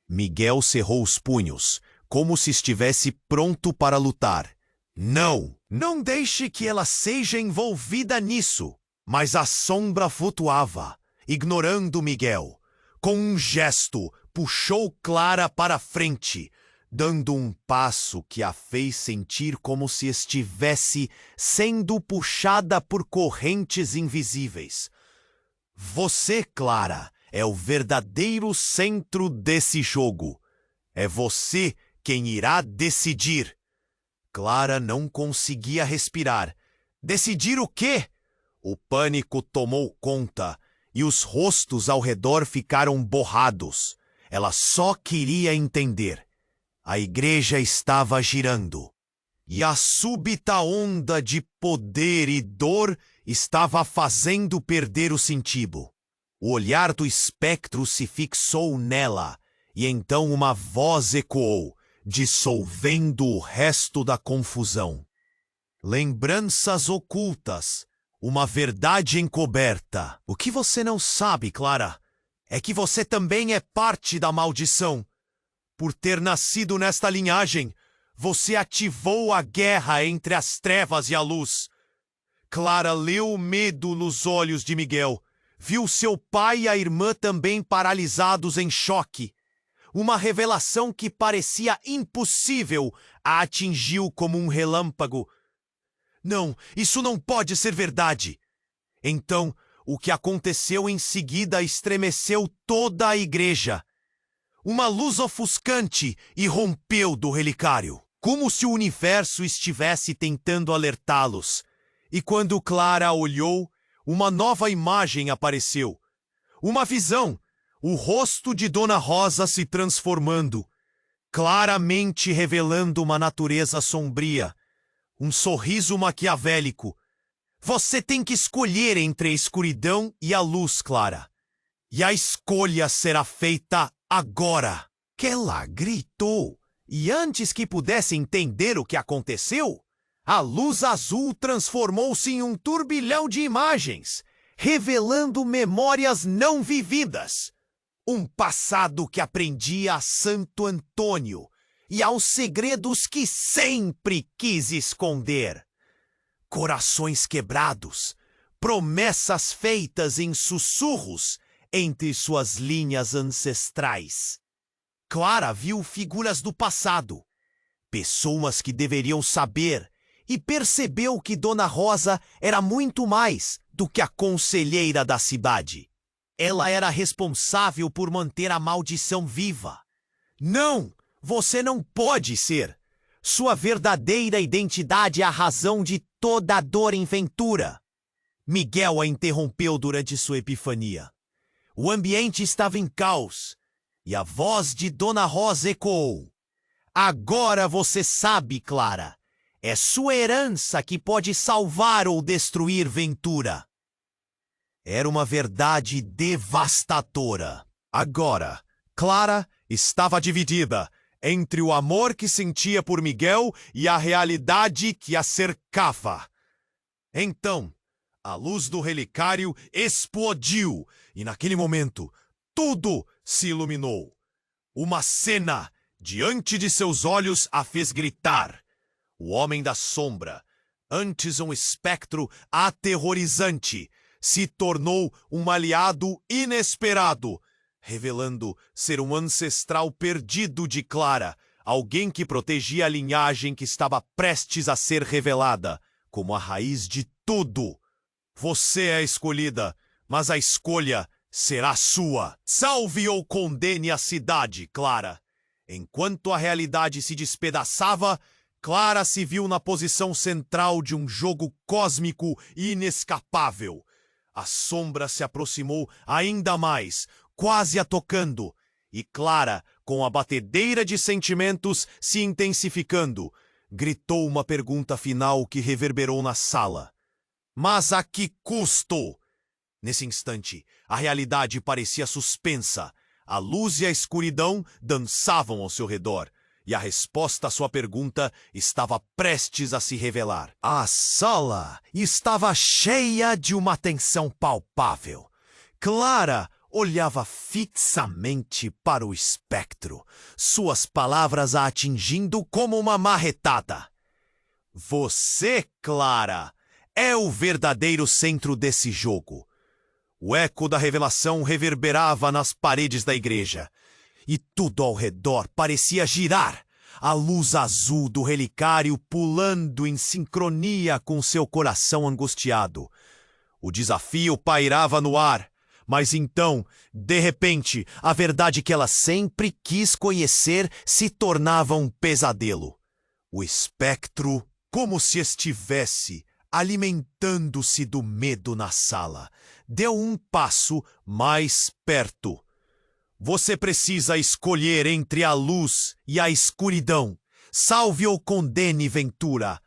Miguel cerrou os punhos, como se estivesse pronto para lutar. Não! Não deixe que ela seja envolvida nisso! Mas a sombra flutuava, ignorando Miguel. Com um gesto, puxou Clara para frente, dando um passo que a fez sentir como se estivesse sendo puxada por correntes invisíveis. Você, Clara, é o verdadeiro centro desse jogo. É você quem irá decidir. Clara não conseguia respirar. Decidir o quê? O pânico tomou conta e os rostos ao redor ficaram borrados. Ela só queria entender. A igreja estava girando, e a súbita onda de poder e dor estava fazendo perder o sentido. O olhar do espectro se fixou nela, e então uma voz ecoou, dissolvendo o resto da confusão. Lembranças ocultas, uma verdade encoberta. O que você não sabe, Clara, é que você também é parte da maldição. Por ter nascido nesta linhagem, você ativou a guerra entre as trevas e a luz. Clara leu o medo nos olhos de Miguel. Viu seu pai e a irmã também paralisados em choque. Uma revelação que parecia impossível a atingiu como um relâmpago. Não, isso não pode ser verdade. Então, o que aconteceu em seguida estremeceu toda a igreja. Uma luz ofuscante irrompeu do relicário, como se o universo estivesse tentando alertá-los. E quando Clara olhou, uma nova imagem apareceu. Uma visão, o rosto de Dona Rosa se transformando, claramente revelando uma natureza sombria, um sorriso maquiavélico. Você tem que escolher entre a escuridão e a luz, Clara. E a escolha será feita agora. Ela gritou, e antes que pudesse entender o que aconteceu, a luz azul transformou-se em um turbilhão de imagens, revelando memórias não vividas. Um passado que aprendia a Santo Antônio e aos segredos que sempre quis esconder. Corações quebrados, promessas feitas em sussurros entre suas linhas ancestrais. Clara viu figuras do passado, pessoas que deveriam saber, e percebeu que Dona Rosa era muito mais do que a conselheira da cidade. Ela era responsável por manter a maldição viva. Não, você não pode ser. Sua verdadeira identidade é a razão de toda a dor em Ventura. Miguel a interrompeu durante sua epifania. O ambiente estava em caos, e a voz de Dona Rosa ecoou. Agora você sabe, Clara. É sua herança que pode salvar ou destruir Ventura. Era uma verdade devastadora. Agora, Clara estava dividida entre o amor que sentia por Miguel e a realidade que a cercava. Então, a luz do relicário explodiu e, naquele momento, tudo se iluminou. Uma cena diante de seus olhos a fez gritar. O Homem da Sombra, antes um espectro aterrorizante, se tornou um aliado inesperado, revelando ser um ancestral perdido de Clara, alguém que protegia a linhagem que estava prestes a ser revelada, como a raiz de tudo. Você é a escolhida, mas a escolha será sua. Salve ou condene a cidade, Clara. Enquanto a realidade se despedaçava, Clara se viu na posição central de um jogo cósmico e inescapável. A sombra se aproximou ainda mais, quase a tocando, e Clara, com a batedeira de sentimentos se intensificando, gritou uma pergunta final que reverberou na sala. Mas a que custo? Nesse instante, a realidade parecia suspensa. A luz e a escuridão dançavam ao seu redor, e a resposta à sua pergunta estava prestes a se revelar. A sala estava cheia de uma tensão palpável. Clara olhava fixamente para o espectro, suas palavras a atingindo como uma marretada. Você, Clara, é o verdadeiro centro desse jogo. O eco da revelação reverberava nas paredes da igreja, e tudo ao redor parecia girar, a luz azul do relicário pulando em sincronia com seu coração angustiado. O desafio pairava no ar, mas então, de repente, a verdade que ela sempre quis conhecer se tornava um pesadelo. O espectro, como se estivesse alimentando-se do medo na sala, deu um passo mais perto. Você precisa escolher entre a luz e a escuridão. Salve ou condene Ventura.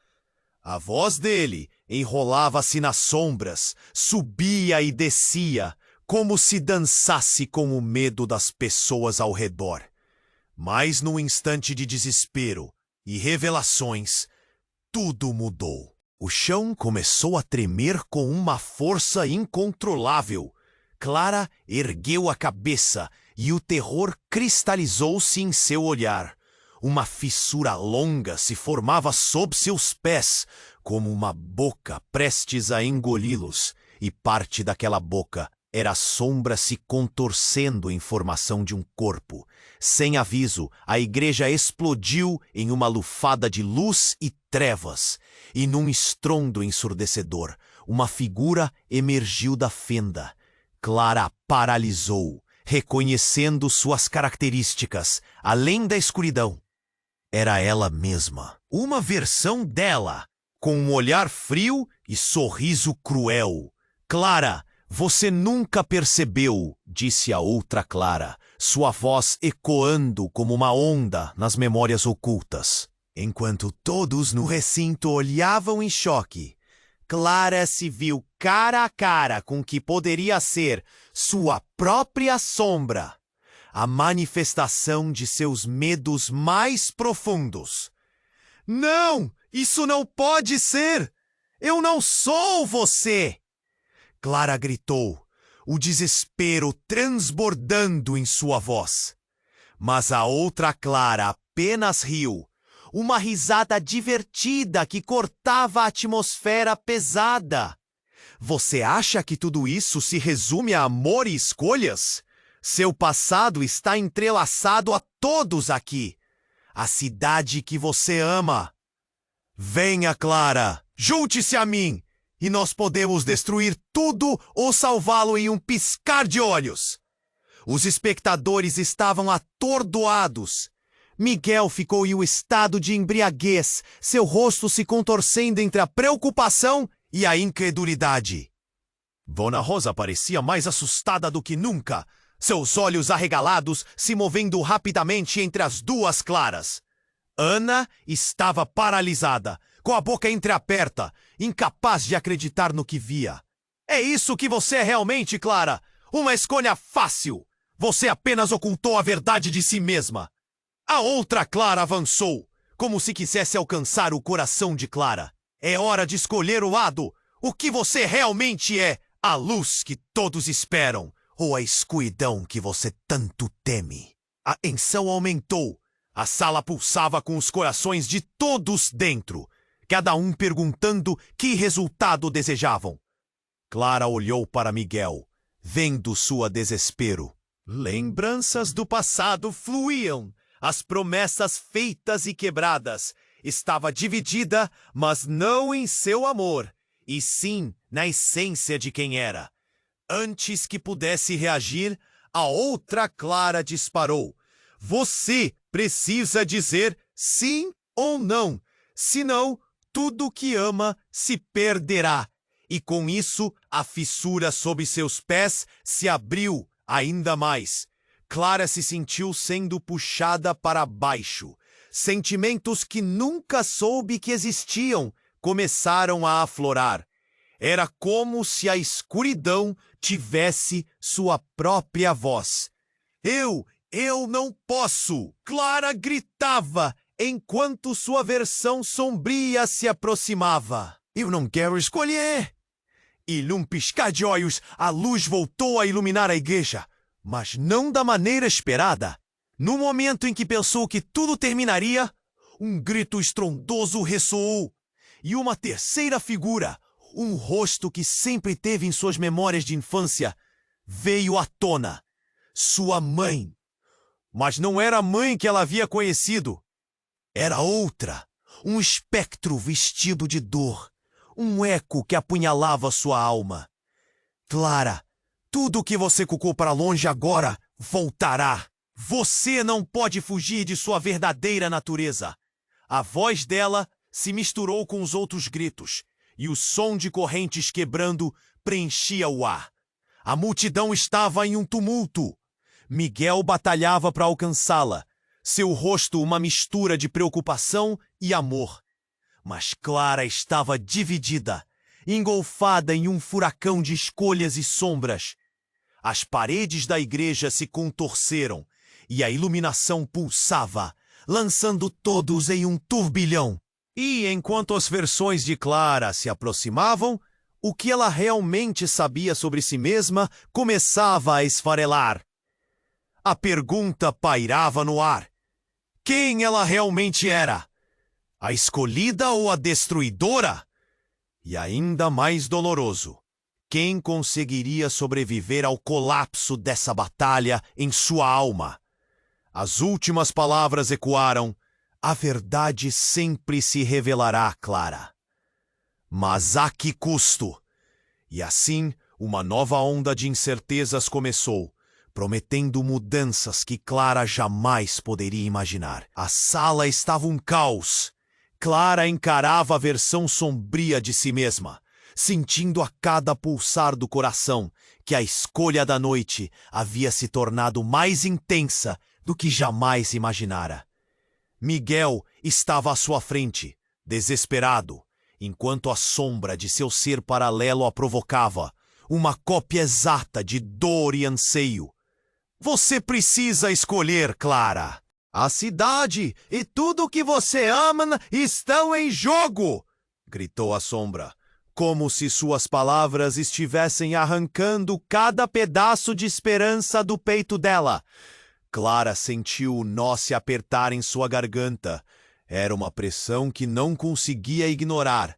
A voz dele enrolava-se nas sombras, subia e descia, como se dançasse com o medo das pessoas ao redor. Mas num instante de desespero e revelações, tudo mudou. O chão começou a tremer com uma força incontrolável. Clara ergueu a cabeça e o terror cristalizou-se em seu olhar. Uma fissura longa se formava sob seus pés, como uma boca prestes a engoli-los, e parte daquela boca era a sombra se contorcendo em formação de um corpo. Sem aviso, a igreja explodiu em uma lufada de luz e trevas, e num estrondo ensurdecedor, uma figura emergiu da fenda. Clara paralisou, reconhecendo suas características, além da escuridão. Era ela mesma, uma versão dela, com um olhar frio e sorriso cruel. Clara, você nunca percebeu, disse a outra Clara, sua voz ecoando como uma onda nas memórias ocultas. Enquanto todos no recinto olhavam em choque, Clara se viu cara a cara com o que poderia ser sua própria sombra, a manifestação de seus medos mais profundos. Não! Isso não pode ser! Eu não sou você! Clara gritou, o desespero transbordando em sua voz. Mas a outra Clara apenas riu, uma risada divertida que cortava a atmosfera pesada. Você acha que tudo isso se resume a amor e escolhas? Seu passado está entrelaçado a todos aqui. A cidade que você ama. Venha, Clara, junte-se a mim, e nós podemos destruir tudo ou salvá-lo em um piscar de olhos. Os espectadores estavam atordoados. Miguel ficou em um estado de embriaguez, seu rosto se contorcendo entre a preocupação e a incredulidade. Dona Rosa parecia mais assustada do que nunca, seus olhos arregalados se movendo rapidamente entre as duas Claras. Ana estava paralisada, com a boca entreaberta, incapaz de acreditar no que via. É isso que você é realmente, Clara! Uma escolha fácil! Você apenas ocultou a verdade de si mesma. A outra Clara avançou, como se quisesse alcançar o coração de Clara. É hora de escolher o lado. O que você realmente é? A luz que todos esperam, ou a escuridão que você tanto teme? A tensão aumentou. A sala pulsava com os corações de todos dentro, cada um perguntando que resultado desejavam. Clara olhou para Miguel, vendo sua desespero. Lembranças do passado fluíam, as promessas feitas e quebradas. Estava dividida, mas não em seu amor, e sim na essência de quem era. Antes que pudesse reagir, a outra Clara disparou. Você precisa dizer sim ou não, senão tudo que ama se perderá. E com isso, a fissura sob seus pés se abriu ainda mais. Clara se sentiu sendo puxada para baixo. Sentimentos que nunca soube que existiam começaram a aflorar. Era como se a escuridão tivesse sua própria voz. Eu não posso! Clara gritava, enquanto sua versão sombria se aproximava. Eu não quero escolher! E num piscar de olhos, a luz voltou a iluminar a igreja, mas não da maneira esperada. No momento em que pensou que tudo terminaria, um grito estrondoso ressoou, e uma terceira figura, um rosto que sempre teve em suas memórias de infância, veio à tona. Sua mãe. Mas não era a mãe que ela havia conhecido. Era outra, um espectro vestido de dor, um eco que apunhalava sua alma. Clara, tudo que você cucou para longe agora voltará. Você não pode fugir de sua verdadeira natureza. A voz dela se misturou com os outros gritos, e o som de correntes quebrando preenchia o ar. A multidão estava em um tumulto. Miguel batalhava para alcançá-la, seu rosto uma mistura de preocupação e amor. Mas Clara estava dividida, engolfada em um furacão de escolhas e sombras. As paredes da igreja se contorceram e a iluminação pulsava, lançando todos em um turbilhão. E enquanto as versões de Clara se aproximavam, o que ela realmente sabia sobre si mesma começava a esfarelar. A pergunta pairava no ar. Quem ela realmente era? A escolhida ou a destruidora? E ainda mais doloroso, quem conseguiria sobreviver ao colapso dessa batalha em sua alma? As últimas palavras ecoaram: a verdade sempre se revelará, Clara. Mas a que custo? E assim, uma nova onda de incertezas começou, prometendo mudanças que Clara jamais poderia imaginar. A sala estava um caos. Clara encarava a versão sombria de si mesma, sentindo a cada pulsar do coração que a escolha da noite havia se tornado mais intensa do que jamais imaginara. Miguel estava à sua frente, desesperado, enquanto a sombra de seu ser paralelo a provocava, uma cópia exata de dor e anseio. Você precisa escolher, Clara. A cidade e tudo o que você ama estão em jogo! Gritou a sombra, como se suas palavras estivessem arrancando cada pedaço de esperança do peito dela. Clara sentiu o nó se apertar em sua garganta. Era uma pressão que não conseguia ignorar.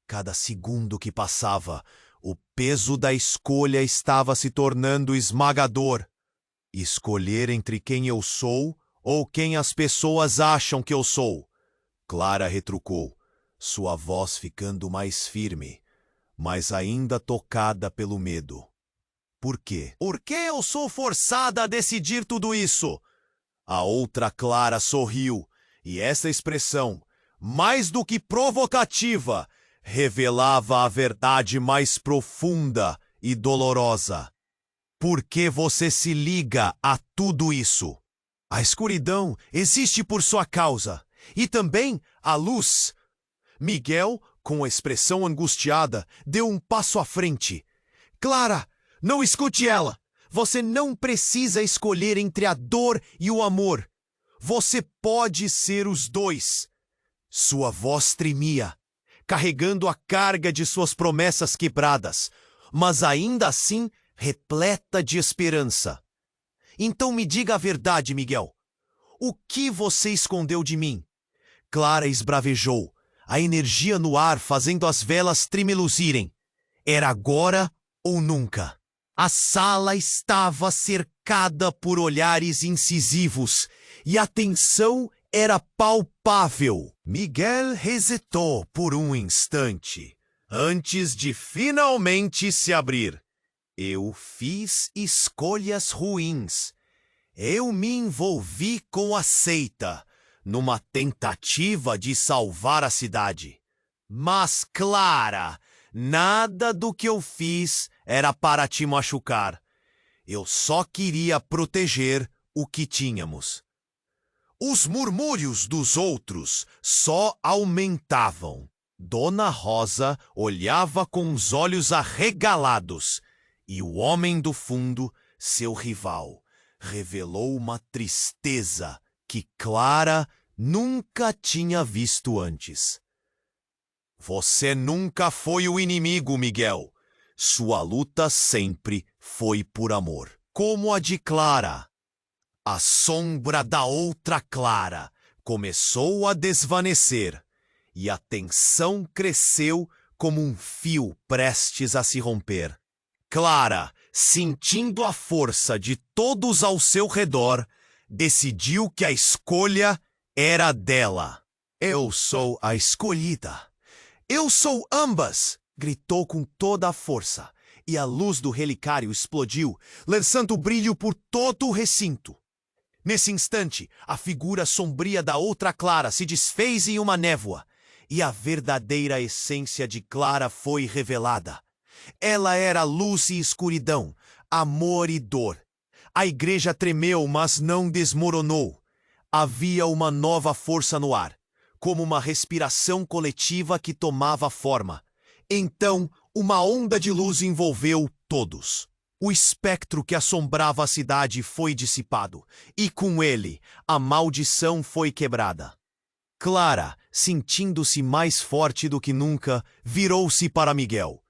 Cada segundo que passava, o peso da escolha estava se tornando esmagador. Escolher entre quem eu sou ou quem as pessoas acham que eu sou? Clara retrucou, sua voz ficando mais firme, mas ainda tocada pelo medo. Por quê? Por que eu sou forçada a decidir tudo isso? A outra Clara sorriu, e essa expressão, mais do que provocativa, revelava a verdade mais profunda e dolorosa. Por que você se liga a tudo isso? A escuridão existe por sua causa, e também a luz. Miguel, com a expressão angustiada, deu um passo à frente. Clara, não escute ela. Você não precisa escolher entre a dor e o amor. Você pode ser os dois. Sua voz tremia, carregando a carga de suas promessas quebradas, mas ainda assim repleta de esperança. Então me diga a verdade, Miguel. O que você escondeu de mim? Clara esbravejou, a energia no ar fazendo as velas tremeluzirem. Era agora ou nunca. A sala estava cercada por olhares incisivos e a tensão era palpável. Miguel hesitou por um instante, antes de finalmente se abrir. Eu fiz escolhas ruins. Eu me envolvi com a seita, numa tentativa de salvar a cidade. Mas, Clara, nada do que eu fiz era para te machucar. Eu só queria proteger o que tínhamos. Os murmúrios dos outros só aumentavam. Dona Rosa olhava com os olhos arregalados, e o homem do fundo, seu rival, revelou uma tristeza que Clara nunca tinha visto antes. Você nunca foi o inimigo, Miguel. Sua luta sempre foi por amor, como a de Clara. A sombra da outra Clara começou a desvanecer, e a tensão cresceu como um fio prestes a se romper. Clara, sentindo a força de todos ao seu redor, decidiu que a escolha era dela. Eu sou a escolhida. Eu sou ambas! Gritou com toda a força, e a luz do relicário explodiu, lançando brilho por todo o recinto. Nesse instante, a figura sombria da outra Clara se desfez em uma névoa, e a verdadeira essência de Clara foi revelada. Ela era luz e escuridão, amor e dor. A igreja tremeu, mas não desmoronou. Havia uma nova força no ar, como uma respiração coletiva que tomava forma. Então, uma onda de luz envolveu todos. O espectro que assombrava a cidade foi dissipado, e com ele, a maldição foi quebrada. Clara, sentindo-se mais forte do que nunca, virou-se para Miguel.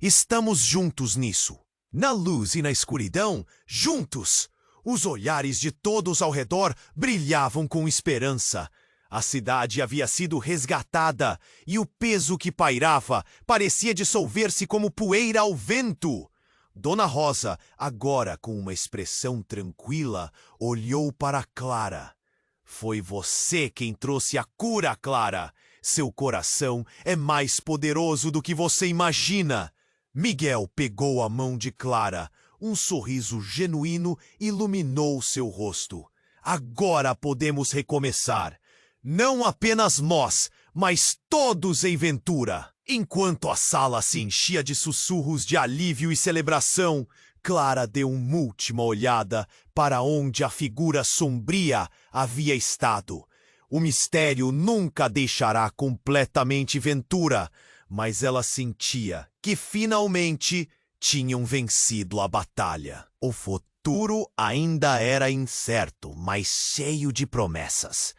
Estamos juntos nisso. Na luz e na escuridão, juntos! Os olhares de todos ao redor brilhavam com esperança. A cidade havia sido resgatada e o peso que pairava parecia dissolver-se como poeira ao vento. Dona Rosa, agora com uma expressão tranquila, olhou para Clara. Foi você quem trouxe a cura, Clara. Seu coração é mais poderoso do que você imagina. Miguel pegou a mão de Clara. Um sorriso genuíno iluminou seu rosto. Agora podemos recomeçar. Não apenas nós, mas todos em Ventura. Enquanto a sala se enchia de sussurros de alívio e celebração, Clara deu uma última olhada para onde a figura sombria havia estado. O mistério nunca deixará completamente Ventura, mas ela sentia que finalmente tinham vencido a batalha. O futuro ainda era incerto, mas cheio de promessas.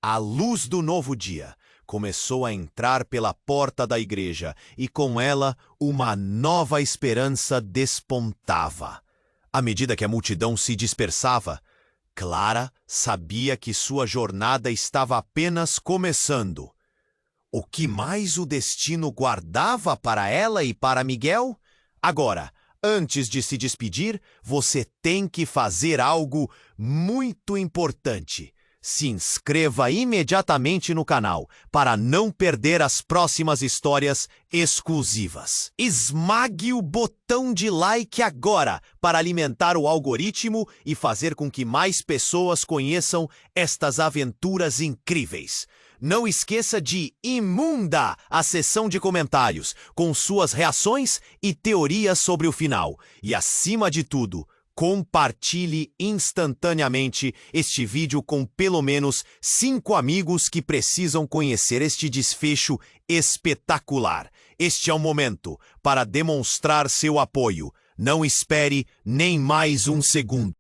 A luz do novo dia começou a entrar pela porta da igreja e com ela uma nova esperança despontava. À medida que a multidão se dispersava, Clara sabia que sua jornada estava apenas começando. O que mais o destino guardava para ela e para Miguel? Agora, antes de se despedir, você tem que fazer algo muito importante. Se inscreva imediatamente no canal para não perder as próximas histórias exclusivas. Esmague o botão de like agora para alimentar o algoritmo e fazer com que mais pessoas conheçam estas aventuras incríveis. Não esqueça de imunda a seção de comentários com suas reações e teorias sobre o final. E acima de tudo, compartilhe instantaneamente este vídeo com pelo menos 5 amigos que precisam conhecer este desfecho espetacular. Este é o momento para demonstrar seu apoio. Não espere nem mais um segundo.